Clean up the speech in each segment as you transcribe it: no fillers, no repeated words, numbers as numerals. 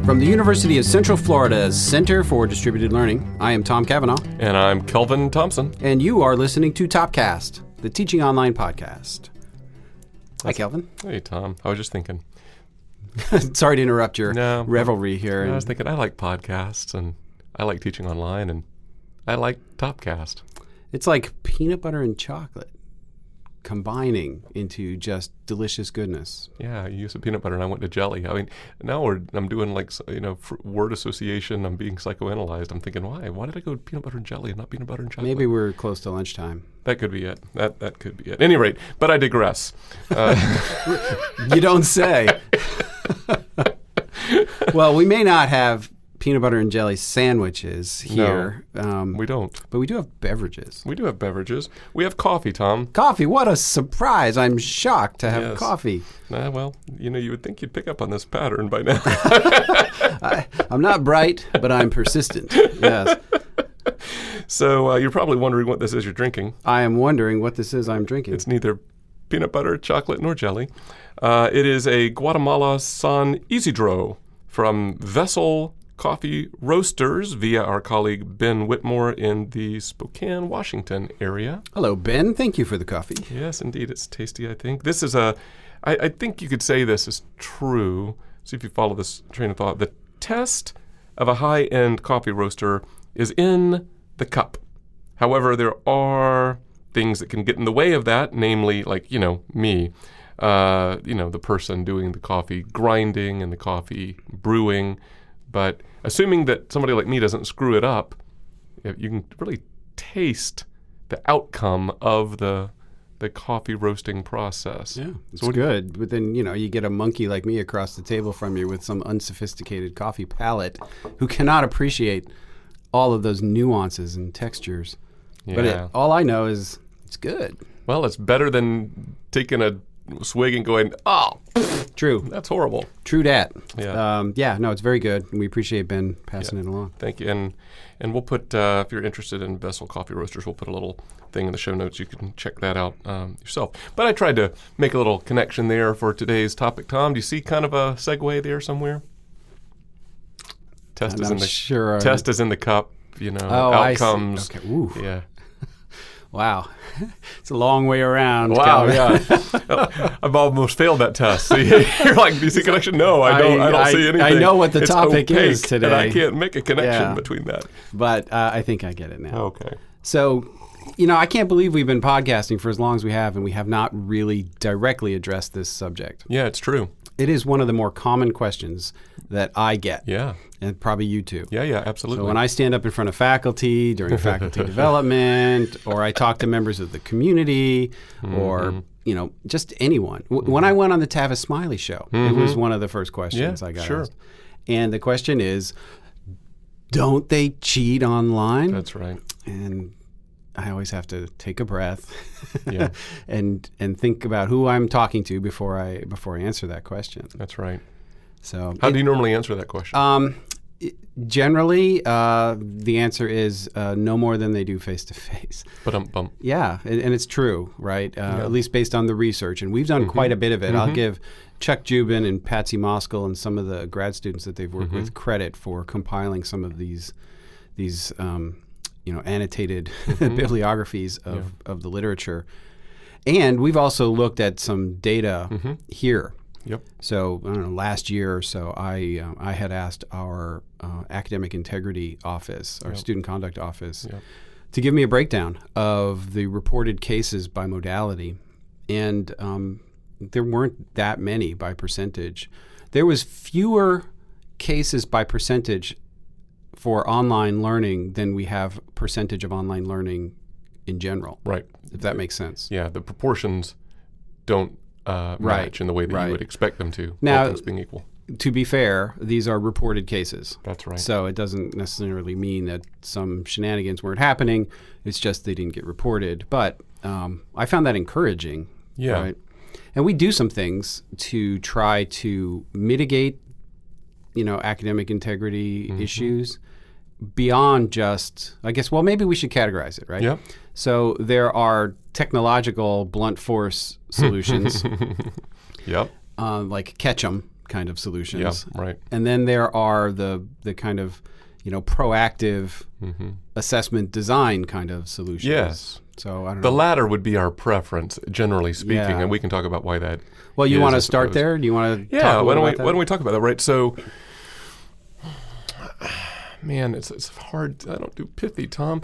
From the University of Central Florida's Center for Distributed Learning, I am Tom Cavanaugh. And I'm Kelvin Thompson. And you are listening to Topcast, the Teaching Online podcast. Hi, Kelvin. Hey, Tom. I was just thinking. Sorry to interrupt your revelry here. I was thinking, I like podcasts, and I like teaching online, and I like Topcast. It's like peanut butter and chocolate combining into just delicious goodness. Yeah, you used peanut butter, and I went to jelly. I mean, now I'm doing word association. I'm being psychoanalyzed. I'm thinking, why? Why did I go peanut butter and jelly and not peanut butter and chocolate? Maybe we're close to lunchtime. That could be it. That could be it. At any rate, but I digress. You don't say. Well, we may not have peanut butter and jelly sandwiches here. No, we don't. But we do have beverages. We do have beverages. We have coffee, Tom. Coffee? What a surprise. I'm shocked to have coffee. Well, you would think you'd pick up on this pattern by now. I'm not bright, but I'm persistent. Yes. So you're probably wondering what this is you're drinking. I am wondering what this is I'm drinking. It's neither peanut butter, chocolate, nor jelly. It is a Guatemala San Isidro from Vessel Coffee Roasters via our colleague Ben Whitmore in the Spokane, Washington area. Hello, Ben. Thank you for the coffee. Yes, indeed. It's tasty, I think. This is I think you could say this is true. See if you follow this train of thought. The test of a high-end coffee roaster is in the cup. However, there are things that can get in the way of that, namely, me, the person doing the coffee grinding and the coffee brewing. But assuming that somebody like me doesn't screw it up, you can really taste the outcome of the coffee roasting process. Yeah, it's good. But then, you get a monkey like me across the table from you with some unsophisticated coffee palate who cannot appreciate all of those nuances and textures. Yeah. But all I know is it's good. Well, it's better than taking a swig and going, oh, true. That's horrible. True dat. Yeah. No, it's very good. And we appreciate Ben passing it along. Thank you. And we'll put, if you're interested in Vessel Coffee Roasters, we'll put a little thing in the show notes. You can check that out yourself. But I tried to make a little connection there for today's topic. Tom, do you see kind of a segue there somewhere? Test is in the cup, outcomes. I see. Okay. Ooh. Yeah. Wow. It's a long way around. Wow, yeah. I've almost failed that test. So you're like, do you see connection? No, I don't see anything. I know what the topic opaque, is today. And I can't make a connection between that. But I think I get it now. Okay. So, I can't believe we've been podcasting for as long as we have, and we have not really directly addressed this subject. Yeah, it's true. It is one of the more common questions that I get. Yeah. And probably you too. Yeah, absolutely. So when I stand up in front of faculty during faculty development, or I talk to members of the community, or, just anyone. When I went on the Tavis Smiley show, it was one of the first questions I got asked. And the question is, don't they cheat online? That's right. And I always have to take a breath and think about who I'm talking to before I answer that question. That's right. So how do you normally answer that question? Generally, the answer is no more than they do face-to-face. But Yeah, and it's true, right? At least based on the research. And we've done quite a bit of it. I'll give Chuck Jubin and Patsy Moskal and some of the grad students that they've worked with credit for compiling some of these annotated bibliographies of the literature. And we've also looked at some data here. Yep. So, I don't know, last year or so, I had asked our academic integrity office, our student conduct office, to give me a breakdown of the reported cases by modality. And there weren't that many by percentage. There was fewer cases by percentage for online learning than we have percentage of online learning in general. Right. If that makes sense. Yeah, the proportions don't match in the way that you would expect them to, now, all things being equal. To be fair, these are reported cases. That's right. So it doesn't necessarily mean that some shenanigans weren't happening. It's just they didn't get reported. But I found that encouraging. Yeah. Right? And we do some things to try to mitigate, academic integrity issues beyond just, I guess, well, maybe we should categorize it, right? Yeah. So there are technological blunt force solutions, Yep. like catch-em kind of solutions. Yep. Right. And then there are the kind of proactive assessment design kind of solutions. Yes. So I don't The know. latter would be our preference, generally speaking, Yeah. and we can talk about why that. Well, you is, want I to start suppose. there? Do you want to Yeah. talk a Why little don't we about that? Why don't we talk about that? Right. So, man, it's hard. I don't do pithy, Tom.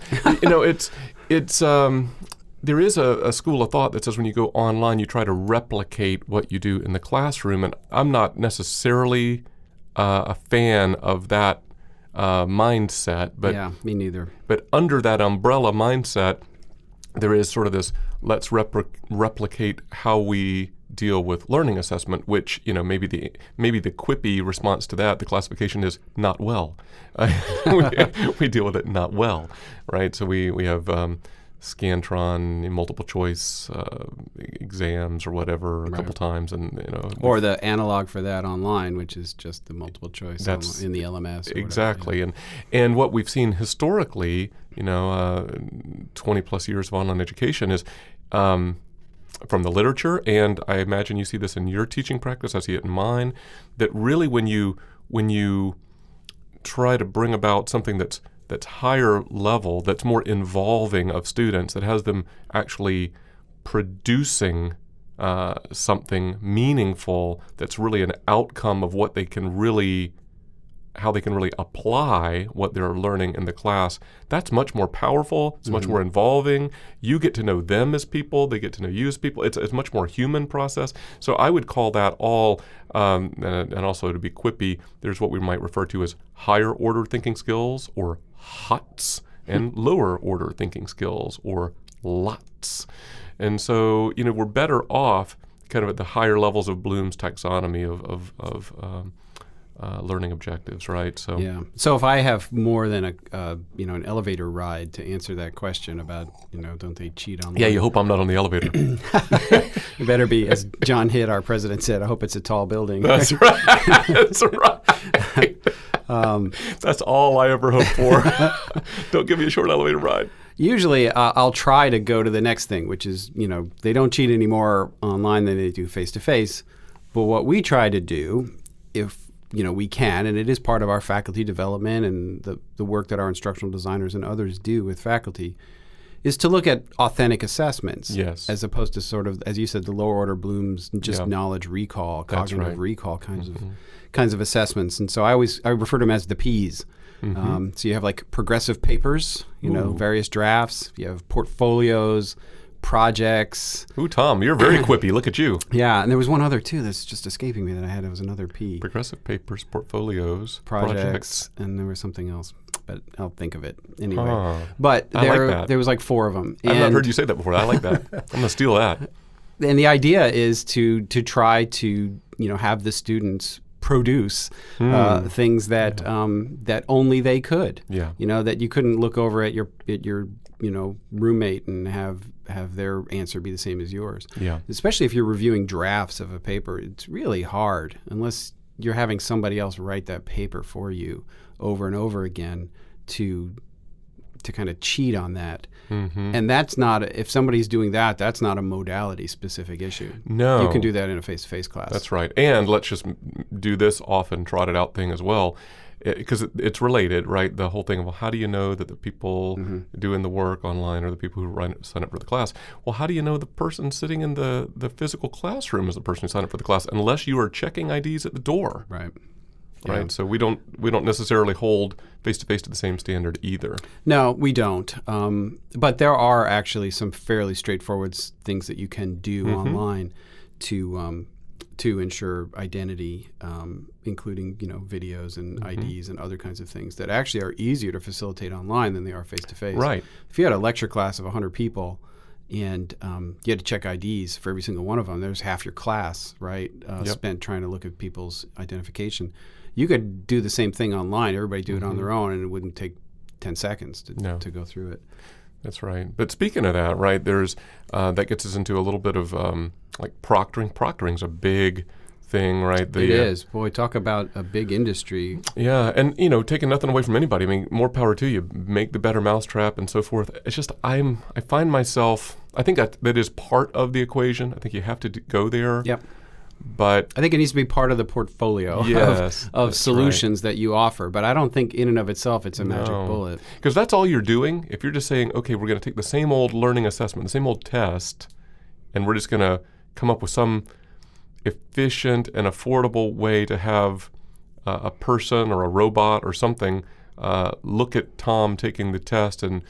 There is a school of thought that says when you go online, you try to replicate what you do in the classroom, and I'm not necessarily a fan of that mindset. But Yeah, me neither. But under that umbrella mindset, there is sort of this: let's replicate how we deal with learning assessment, which maybe the quippy response to that, the classification is not well. We deal with it not well, right? So we have Scantron multiple choice exams or whatever a couple times, and Or the analog for that online, which is just the multiple choice That's in the LMS. Or exactly. And what we've seen historically, 20 plus years of online education is from the literature, and I imagine you see this in your teaching practice, I see it in mine, that really when you try to bring about something that's higher level, that's more involving of students, that has them actually producing something meaningful, that's really an outcome of what they can really, how they can really apply what they're learning in the class, that's much more powerful. It's much more involving. You get to know them as people. They get to know you as people. It's a much more human process. So I would call that all, and also to be quippy, there's what we might refer to as higher order thinking skills, or HOTS, and lower order thinking skills, or LOTS. And so, we're better off kind of at the higher levels of Bloom's taxonomy of learning objectives, right? So Yeah. So if I have more than an elevator ride to answer that question about, don't they cheat online? yeah, you hope I'm not on the elevator. It better be, as John Hitt, our president, said, I hope it's a tall building. That's right. That's right. That's all I ever hope for. Don't give me a short elevator ride. Usually I'll try to go to the next thing, which is, they don't cheat anymore online than they do face-to-face. But what we try to do, if we can, and it is part of our faculty development and the work that our instructional designers and others do with faculty, is to look at authentic assessments. Yes. As opposed to sort of, as you said, the lower order Bloom's just knowledge recall, That's cognitive right. recall kinds of assessments. And so I refer to them as the P's. So you have like progressive papers, various drafts. You have portfolios, projects. Ooh, Tom, you're very quippy. Look at you. Yeah, and there was one other too that's just escaping me that I had. It was another P. Progressive papers, portfolios, Projects, and there was something else, but I'll think of it anyway. Huh. But I like that. there was like 4 of them. I've not heard you say that before. I like that. I'm going to steal that. And the idea is to try to have the students produce things that that only they could. Yeah. That you couldn't look over at your roommate and have their answer be the same as yours. Yeah. Especially if you're reviewing drafts of a paper, it's really hard unless you're having somebody else write that paper for you over and over again to kind of cheat on that. And that's not, if somebody's doing that, that's not a modality specific issue. No. You can do that in a face-to-face class. That's right. And let's just do this often trotted out thing as well, because it's related, right? The whole thing of, well, how do you know that the people doing the work online are the people who sign up for the class? Well, how do you know the person sitting in the physical classroom is the person who signed up for the class, unless you are checking IDs at the door? Right. Right. Yeah. So we don't necessarily hold face-to-face to the same standard either. No, we don't. But there are actually some fairly straightforward things that you can do online to ensure identity, including videos and IDs and other kinds of things that actually are easier to facilitate online than they are face-to-face. Right. If you had a lecture class of 100 people and you had to check IDs for every single one of them, there's half your class, right, spent trying to look at people's identification. You could do the same thing online. Everybody do it on their own, and it wouldn't take 10 seconds to go through it. That's right. But speaking of that, right, there's that gets us into a little bit of like proctoring. Proctoring's a big thing, right? It is. Boy, talk about a big industry. Yeah, and taking nothing away from anybody. I mean, more power to you. Make the better mousetrap and so forth. It's just I find myself. I think that is part of the equation. I think you have to go there. Yep. But I think it needs to be part of the portfolio of solutions that you offer. But I don't think in and of itself it's a magic bullet. Because that's all you're doing. If you're just saying, okay, we're going to take the same old learning assessment, the same old test, and we're just going to come up with some efficient and affordable way to have a person or a robot or something look at Tom taking the test and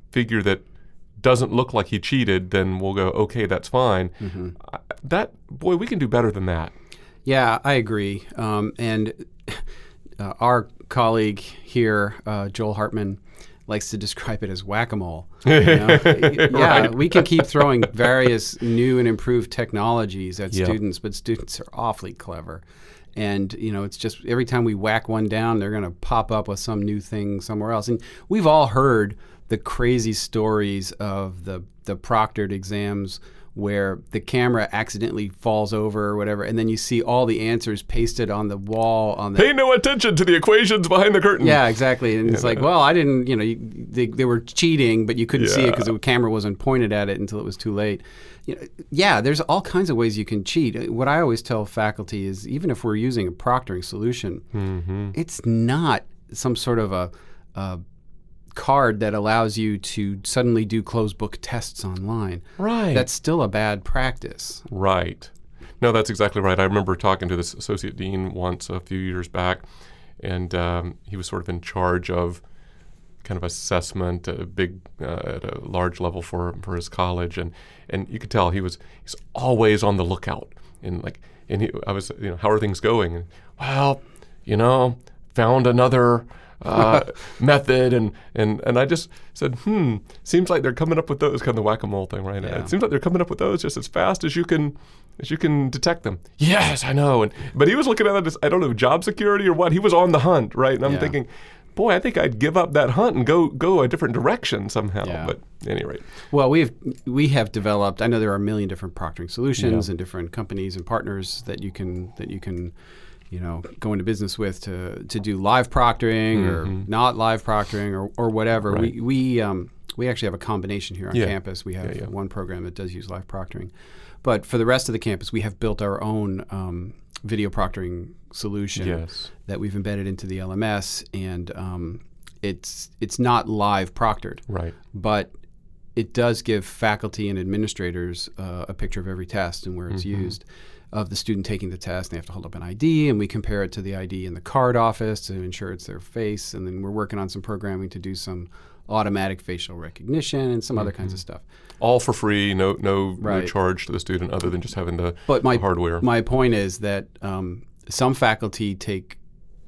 figure that doesn't look like he cheated, then we'll go, okay, that's fine. Mm-hmm. We can do better than that. Yeah, I agree. And our colleague here, Joel Hartman, likes to describe it as whack-a-mole. Right. We can keep throwing various new and improved technologies at students, but students are awfully clever. And, it's just every time we whack one down, they're going to pop up with some new thing somewhere else. And we've all heard the crazy stories of the proctored exams where the camera accidentally falls over or whatever, and then you see all the answers pasted on the wall. Pay no attention to the equations behind the curtain. Yeah, exactly. And it's like, well, I didn't, they were cheating, but you couldn't see it because the camera wasn't pointed at it until it was too late. There's all kinds of ways you can cheat. What I always tell faculty is even if we're using a proctoring solution, it's not some sort of a card that allows you to suddenly do closed book tests online. Right. That's still a bad practice. Right. No, that's exactly right. I remember talking to this associate dean once a few years back, and he was sort of in charge of kind of assessment at a large level for his college, and you could tell he's always on the lookout. I was, how are things going? And, well, found another method, and I just said, seems like they're coming up with those, kind of the whack-a-mole thing, right? Yeah. It seems like they're coming up with those just as fast as you can detect them. Yes, I know. But he was looking at it as, I don't know, job security or what. He was on the hunt, right? And I'm thinking, boy, I think I'd give up that hunt and go a different direction somehow. Yeah. But at any rate. Well, we have developed, I know there are a million different proctoring solutions and different companies and partners that you can go into business with to do live proctoring or not live proctoring or whatever. Right. We actually have a combination here on campus. We have one program that does use live proctoring. But for the rest of the campus, we have built our own video proctoring solution that we've embedded into the LMS, and it's not live proctored. Right. But it does give faculty and administrators a picture of every test and where it's used, of the student taking the test. They have to hold up an ID, and we compare it to the ID in the card office to ensure it's their face. And then we're working on some programming to do some automatic facial recognition and some other kinds of stuff. All for free, no charge to the student other than just having the hardware. My point is that some faculty take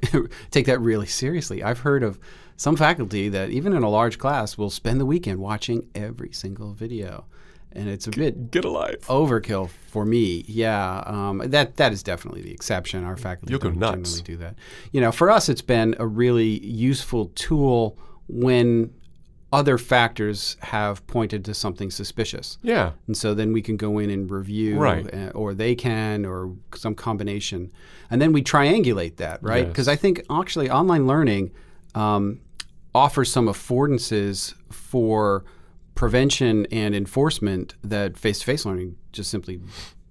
that really seriously. I've heard of some faculty that even in a large class will spend the weekend watching every single video. And it's a bit overkill for me. Yeah, that is definitely the exception. Our faculty don't generally do that. For us, it's been a really useful tool when other factors have pointed to something suspicious. Yeah. And so then we can go in and review, or they can, or some combination. And then we triangulate that, right? Because I think actually online learning offers some affordances for prevention and enforcement that face-to-face learning just simply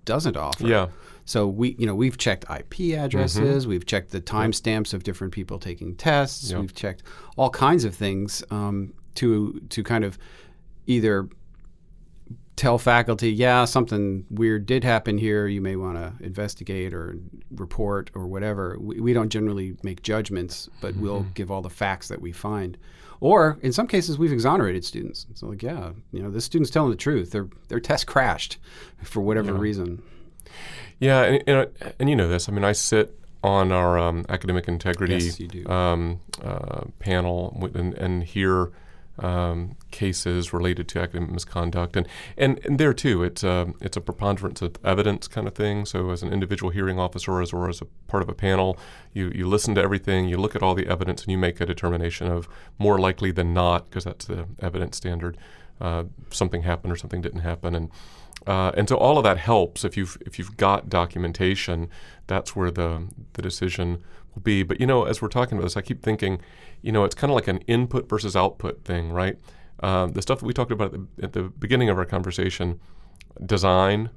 doesn't offer. Yeah. So we've checked IP addresses, we've checked the timestamps of different people taking tests, we've checked all kinds of things to kind of either tell faculty, something weird did happen here, you may want to investigate or report or whatever. We don't generally make judgments, but we'll give all the facts that we find. Or in some cases, we've exonerated students. So like, this student's telling the truth. Their test crashed for whatever reason. Yeah, and you know this. I mean, I sit on our academic integrity panel and hear cases related to academic misconduct, and there too, it's a preponderance of evidence kind of thing. So as an individual hearing officer or as a part of a panel, you listen to everything, you look at all the evidence, and you make a determination of more likely than not, because that's the evidence standard, something happened or something didn't happen, And so all of that helps if you've got documentation. That's where the decision will be. But as we're talking about this, I keep thinking, it's kind of like an input versus output thing, right? The stuff that we talked about at the beginning of our conversation, design,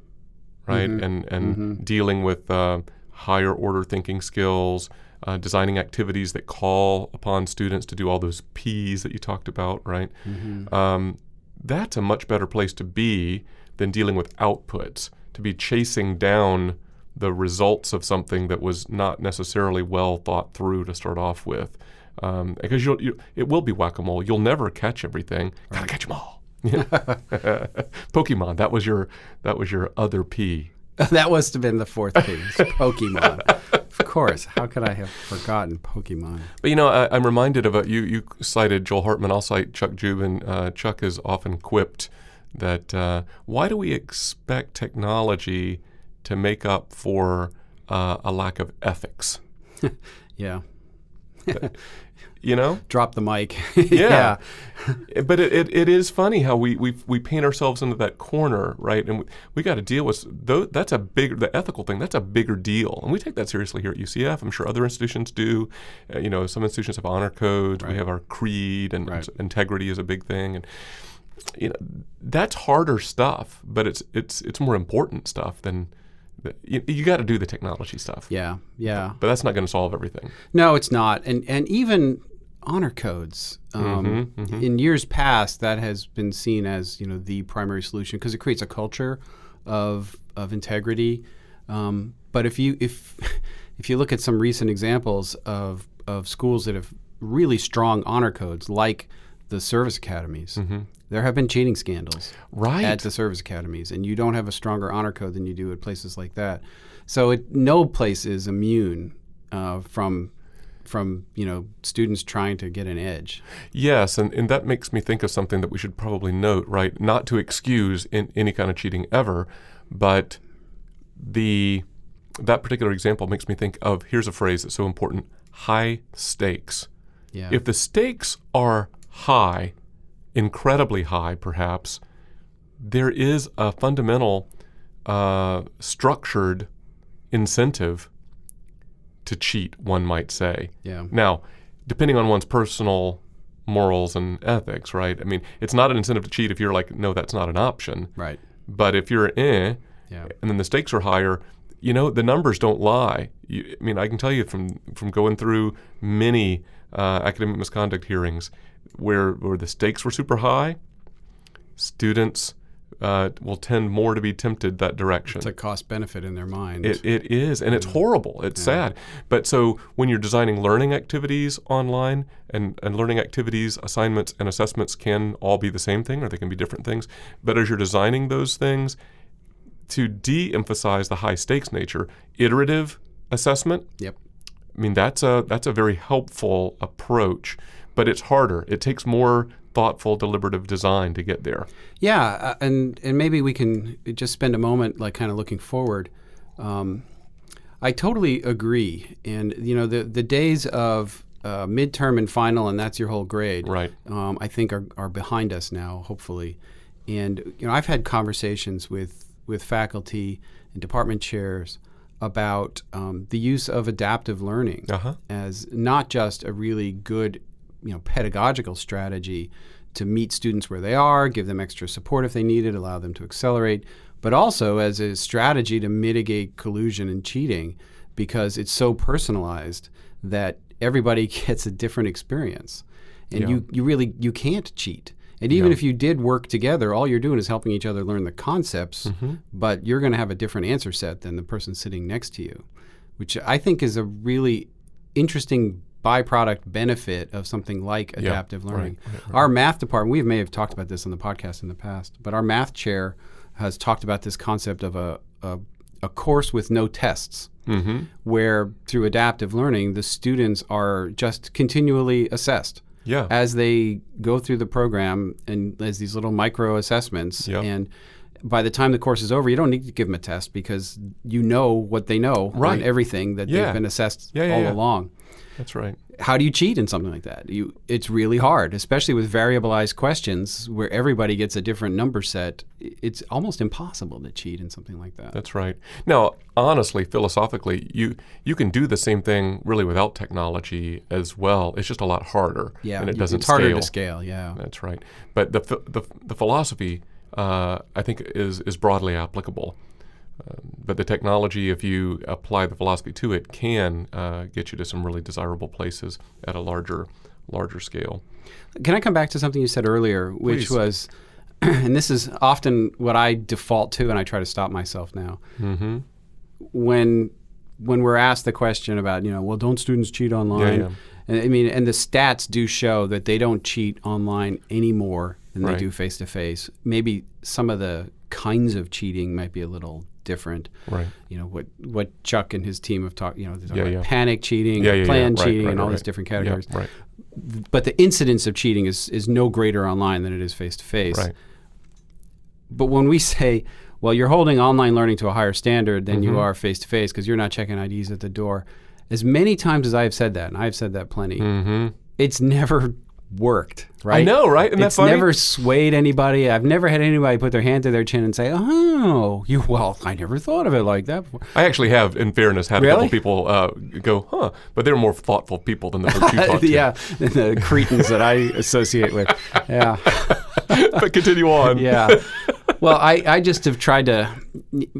right, and dealing with higher order thinking skills, designing activities that call upon students to do all those P's that you talked about, right? That's a much better place to be than dealing with outputs, to be chasing down the results of something that was not necessarily well thought through to start off with. Because it will be whack-a-mole. You'll never catch everything. Right. Gotta catch them all. Pokemon. That was your other P. That must have been the fourth P. Pokemon. Of course. How could I have forgotten Pokemon? But I'm reminded of you cited Joel Hartman. I'll cite Chuck Jubin. Chuck is often quipped that why do we expect technology to make up for a lack of ethics? Yeah. Drop the mic. Yeah. But it is funny how we paint ourselves into that corner, right? And we got to deal with the ethical thing. That's a bigger deal, and we take that seriously here at UCF. I'm sure other institutions do. Some institutions have honor codes. Right. We have our creed, and integrity is a big thing, and that's harder stuff. But it's more important stuff than. You got to do the technology stuff. Yeah. But that's not going to solve everything. No, it's not. And even honor codes. In years past, that has been seen as the primary solution because it creates a culture of integrity. But if you look at some recent examples of schools that have really strong honor codes, like the service academies. There have been cheating scandals at the service academies, and you don't have a stronger honor code than you do at places like that. So no place is immune from students trying to get an edge. Yes, and that makes me think of something that we should probably note, right? Not to excuse any kind of cheating ever, but that particular example makes me think of, here's a phrase that's so important, high stakes. Yeah. If the stakes are high, incredibly high perhaps, there is a fundamental structured incentive to cheat, one might say. Yeah. Now, depending on one's personal morals and ethics, right? I mean, it's not an incentive to cheat if you're like, no, that's not an option. Right. But if you're and then the stakes are higher, the numbers don't lie. I can tell you from going through many academic misconduct hearings where the stakes were super high, students will tend more to be tempted that direction. It's a cost benefit in their mind. It is, and it's horrible. It's sad. But so when you're designing learning activities online, and learning activities, assignments, and assessments can all be the same thing, or they can be different things. But as you're designing those things, to de-emphasize the high stakes nature, iterative assessment. Yep. That's a very helpful approach, but it's harder. It takes more thoughtful, deliberative design to get there. Yeah, and maybe we can just spend a moment like kind of looking forward. I totally agree. And the days of midterm and final, and that's your whole grade. Right. I think are behind us now, hopefully. And I've had conversations with faculty and department chairs about the use of adaptive learning as not just a really good pedagogical strategy to meet students where they are, give them extra support if they need it, allow them to accelerate, but also as a strategy to mitigate collusion and cheating because it's so personalized that everybody gets a different experience. And you can't cheat. And even if you did work together, all you're doing is helping each other learn the concepts, but you're going to have a different answer set than the person sitting next to you, which I think is a really interesting byproduct benefit of something like adaptive learning. Right. Our math department, we may have talked about this on the podcast in the past, but our math chair has talked about this concept of a course with no tests, where through adaptive learning, the students are just continually assessed. Yeah. As they go through the program and as these little micro assessments. Yep. And by the time the course is over, you don't need to give them a test because you know what they know on everything that they've been assessed all along. That's right. How do you cheat in something like that? It's really hard, especially with variabilized questions where everybody gets a different number set. It's almost impossible to cheat in something like that. That's right. Now, honestly, philosophically, you can do the same thing really without technology as well. It's just a lot harder. Yeah, and it doesn't it's harder scale. to scale. Yeah, That's right. But the philosophy, I think, is broadly applicable. But the technology, if you apply the philosophy to it, can get you to some really desirable places at a larger scale. Can I come back to something you said earlier, which Please. was, and this is often what I default to, and I try to stop myself now. Mm-hmm. When we're asked the question about, well, don't students cheat online? Yeah. And the stats do show that they don't cheat online any more than they do face-to-face. Maybe some of the kinds of cheating might be a little different. Right. What Chuck and his team have talked, they talk Yeah, about yeah. panic cheating, Yeah. plan Right, cheating, right, and all right. these different categories. Yeah, right. But the incidence of cheating is no greater online than it is face-to-face. Right. But when we say, well, you're holding online learning to a higher standard than Mm-hmm. you are face-to-face because you're not checking IDs at the door, as many times as I have said that, and I've said that plenty, Mm-hmm. it's never worked, right? I know, right? Isn't that It's funny? never swayed anybody. I've never had anybody put their hand to their chin and say, well, I never thought of it like that before. I actually have, in fairness, had a Really? couple people go, but they're more thoughtful people than the folks you talk to. Yeah, the cretins that I associate with. Yeah. But continue on. Yeah. Well, I just have tried to,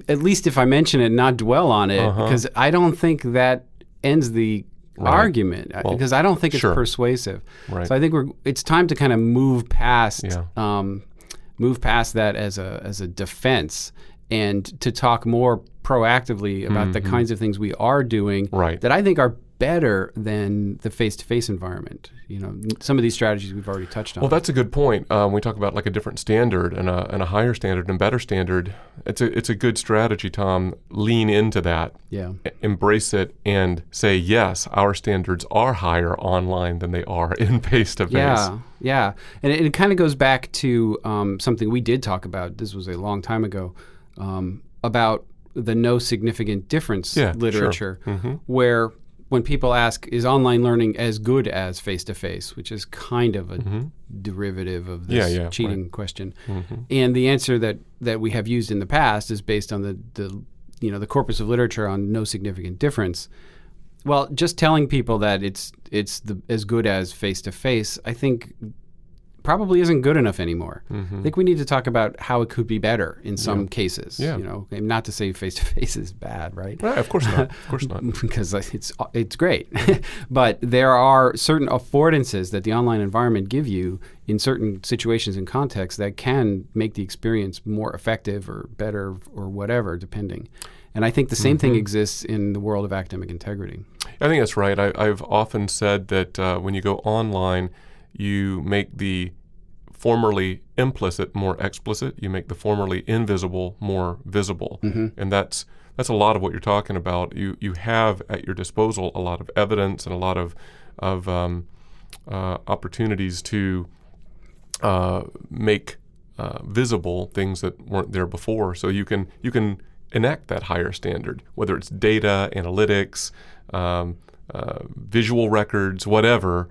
at least if I mention it, not dwell on it, because I don't think that ends the argument, because I don't think it's sure. persuasive. Right. So I think it's time to kind of move past that as a defense, and to talk more proactively about the kinds of things we are doing that I think are better than the face-to-face environment. Some of these strategies we've already touched on. Well, that's a good point. We talk about like a different standard and a higher standard and better standard. It's a good strategy, Tom. Lean into that. Yeah. Embrace it and say, yes, our standards are higher online than they are in face-to-face. Yeah. And it kind of goes back to something we did talk about. This was a long time ago, about the no significant difference literature, where when people ask, is online learning as good as face-to-face, which is kind of a derivative of this cheating question. And the answer that we have used in the past is based on the corpus of literature on no significant difference. Well, just telling people that it's as good as face-to-face, I think probably isn't good enough anymore. I think we need to talk about how it could be better in some cases. Yeah. Not to say face-to-face is bad, right? Right, of course not. Of course not. Because it's great. But there are certain affordances that the online environment give you in certain situations and contexts that can make the experience more effective or better or whatever, depending. And I think the same thing exists in the world of academic integrity. I think that's right. I've often said that when you go online, you make the formerly implicit more explicit. You make the formerly invisible more visible. And that's a lot of what you're talking about. You have at your disposal a lot of evidence and a lot of opportunities to make visible things that weren't there before. So you can enact that higher standard, whether it's data, analytics, visual records, whatever.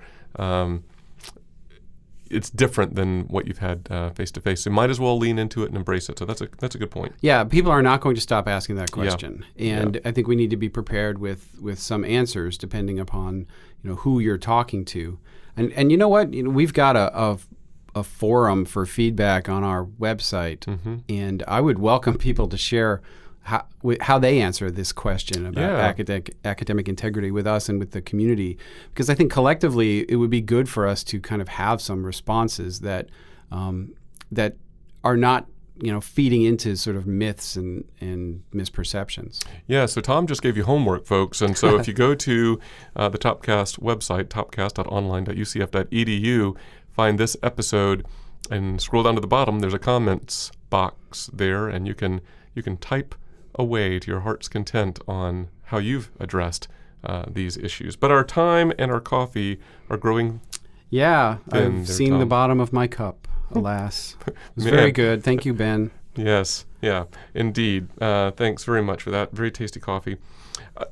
It's different than what you've had face-to-face. So you might as well lean into it and embrace it. So that's a good point. Yeah, people are not going to stop asking that question. And I think we need to be prepared with some answers depending upon who you're talking to. And you know what? We've got a forum for feedback on our website. And I would welcome people to share how they answer this question about academic integrity with us and with the community, because I think collectively it would be good for us to kind of have some responses that are not feeding into sort of myths and misperceptions. Yeah, so Tom just gave you homework, folks. And so if you go to the Topcast website, topcast.online.ucf.edu, find this episode and scroll down to the bottom. There's a comments box there, and you can type away to your heart's content on how you've addressed these issues. But our time and our coffee are growing. Yeah, thin I've there, seen Tom. the bottom of my cup, alas. It was very good. Thank you, Ben. Yes. Yeah, indeed. Thanks very much for that. Very tasty coffee.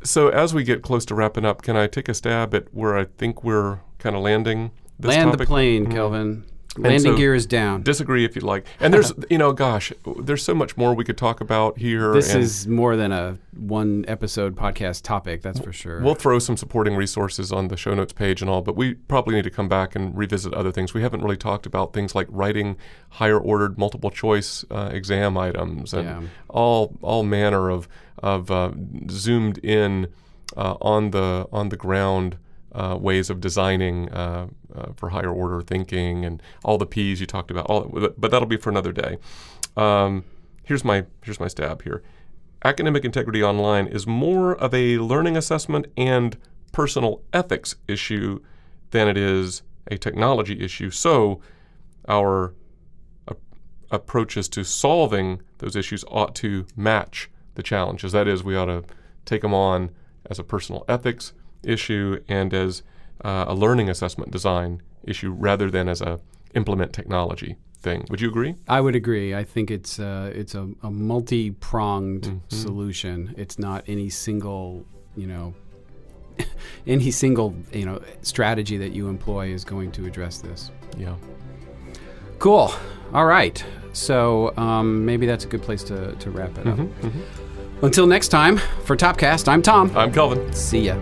So as we get close to wrapping up, can I take a stab at where I think we're kind of landing this Land topic? the plane, Kelvin. Landing gear is down. Disagree if you'd like. And there's, there's so much more we could talk about here. This is more than a one episode podcast topic, that's for sure. We'll throw some supporting resources on the show notes page and all, but we probably need to come back and revisit other things. We haven't really talked about things like writing higher ordered multiple choice exam items and all manner of zoomed in on the ground ways of designing for higher order thinking and all the P's you talked about. But that'll be for another day. Here's my stab here. Academic integrity online is more of a learning assessment and personal ethics issue than it is a technology issue. So our approaches to solving those issues ought to match the challenges. That is, we ought to take them on as a personal ethics issue and as a learning assessment design issue rather than as a implement technology thing. Would you agree? I would agree. I think it's a multi-pronged solution. It's not any single strategy that you employ is going to address this. Yeah. Cool. All right. So maybe that's a good place to wrap it up. Until next time, for Topcast, I'm Tom. I'm Kelvin. See ya.